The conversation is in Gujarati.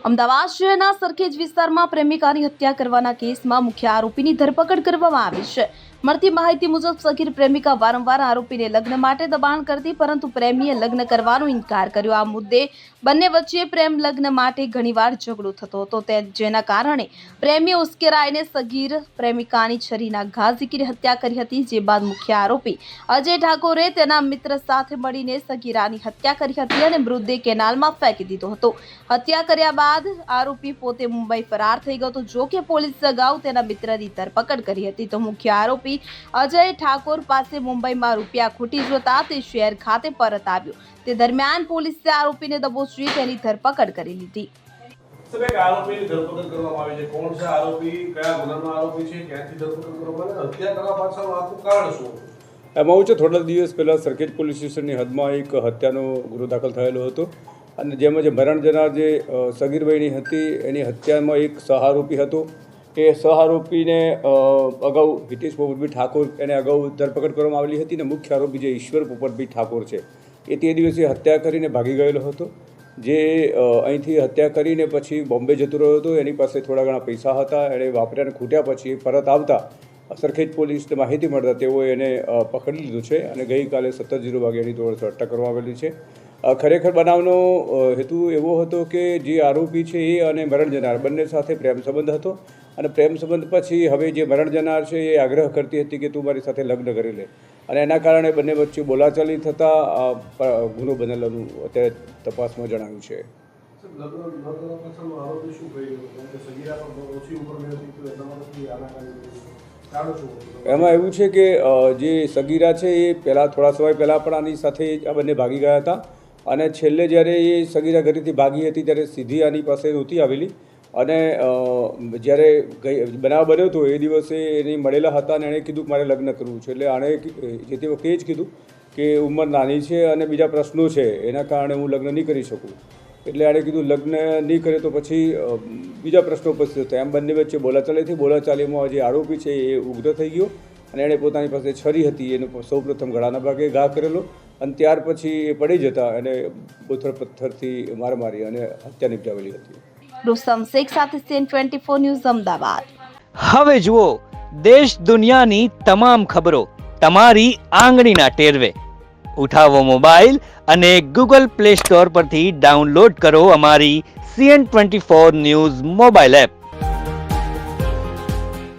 અમદાવાદ શહેરના સરખેજ વિસ્તારમાં પ્રેમિકાની હત્યા કરવાના કેસમાં મુખ્ય આરોપીની ધરપકડ કરવામાં આવી છે. મળતી માહિતી મુજબ સગીર પ્રેમિકા વારંવાર આરોપીને લગ્ન માટે દબાણ કરતી, પરંતુ પ્રેમીએ લગ્ન કરવાનો ઇનકાર કર્યો. આ મુદ્દે બંને વચ્ચે પ્રેમ લગ્ન માટે ઘણીવાર ઝઘડો થતો હતો, જેના કારણે પ્રેમીએ ઉશ્કેરાઈને સગીર પ્રેમિકાની છરીના ઘા ઝીકીને હત્યા કરી હતી. જે બાદ મુખ્ય આરોપી અજય ઠાકોરે તેના મિત્ર સાથે મળીને સગીરાની હત્યા કરી હતી અને મૃતદેહ કેનાલમાં ફેંકી દીધો હતો. હત્યા કર્યા બાદ આરોપી પોતે મુંબઈ ફરાર થઈ ગયો હતો. જો કે પોલીસે અગાઉ તેના મિત્રની ધરપકડ કરી હતી. તો મુખ્ય આરોપી અજય ઠાકોર પાસે મુંબઈમાં રૂપિયા ખૂટી જતા તે શહેર ખાતે પરત આવ્યો. તે દરમિયાન પોલીસે આરોપીને દબોચી તેની ધરપકડ કરી લીધી. આરોપીની ધરપકડ કરવામાં આવી છે. કોણ છે આરોપી, કયા ગુનાનો આરોપી છે, ક્યાંથી ધરપકડ કરવામાં આવી, હત્યા કરવા પાછળનું આખું કારણ શું? એમાં એવું છે, થોડા દિવસ પહેલાં સરખેજ પોલીસ સ્ટેશનની હદમાં એક હત્યાનો ગુનો દાખલ થયેલો હતો અને જેમાં જે મરણ જનાર જે સગીરભાઈની હતી એની હત્યામાં એક સહારોપી હતો. એ સહારોપીને અગાઉ હિતેશ પોપટભાઈ ઠાકોર એને અગાઉ ધરપકડ કરવામાં આવેલી હતી અને મુખ્ય આરોપી જે ઈશ્વર પોપટભાઈ ઠાકોર છે એ તે દિવસે હત્યા કરીને ભાગી ગયેલો હતો. જે અહીંથી હત્યા કરીને પછી બોમ્બે જતો રહ્યો હતો. એની પાસે થોડા ઘણા પૈસા હતા, એણે વાપર્યા અને ખૂટ્યા પછી પરત આવતા સરખેજ પોલીસને માહિતી મળતા તેઓએ એને પકડી લીધું છે અને ગઈકાલે 17:0 વાગે એની તોડફોડ અટક કરવામાં આવેલી છે. ખરેખર બનાવનો હેતુ એવો હતો કે જે આરોપી છે એ અને મરણ જનાર બંને સાથે પ્રેમ સંબંધ હતો અને પ્રેમ સંબંધ પછી હવે જે મરણ જનાર છે એ આગ્રહ કરતી હતી કે તું મારી સાથે લગ્ન કરી લે અને એના કારણે બંને વચ્ચે બોલાચાલી થતાં ગુનો બનેલાનું અત્યારે તપાસમાં જણાવ્યું છે. એમાં એવું છે કે જે સગીરા છે એ પહેલાં થોડા સમય પહેલાં પણ આની સાથે આ બંને ભાગી ગયા હતા અને છેલ્લે જ્યારે એ સગીરા ઘરેથી ભાગી હતી ત્યારે સીધી આની પાસે નહોતી આવેલી અને જ્યારે બનાવ બન્યો હતો એ દિવસે એને મળેલા હતા અને એણે કીધું કે મારે લગ્ન કરવું છે. એટલે આણે જે તે વખતે એ જ કીધું કે ઉંમર નાની છે અને બીજા પ્રશ્નો છે એના કારણે હું લગ્ન નહીં કરી શકું. એટલે આણે કીધું લગ્ન નહીં કરે તો પછી બીજા પ્રશ્નો ઉપસ્થિત થયા. એમ બંને વચ્ચે બોલાચાલી થઈ. બોલાચાલીમાં જે આરોપી છે એ ઉગ્ર થઈ ગયો અને એણે પોતાની પાસે છરી હતી એનો સૌપ્રથમ ગળાના ભાગે ઘા કરેલો અને ત્યાર પછી એ પડી જતા અને બોથડ પથ્થરથી માર મારી અને હત્યા નિપજાવેલી હતી. રુસ્તમ શેખ સાથે CN24 ન્યૂઝ અમદાવાદ. હવે જુઓ દેશ દુનિયાની તમામ ખબરો તમારી આંગળીના ટેરવે. ઉઠાવો મોબાઈલ અને Google Play Store પરથી ડાઉનલોડ કરો અમારી CN24 ન્યૂઝ મોબાઈલ એપ.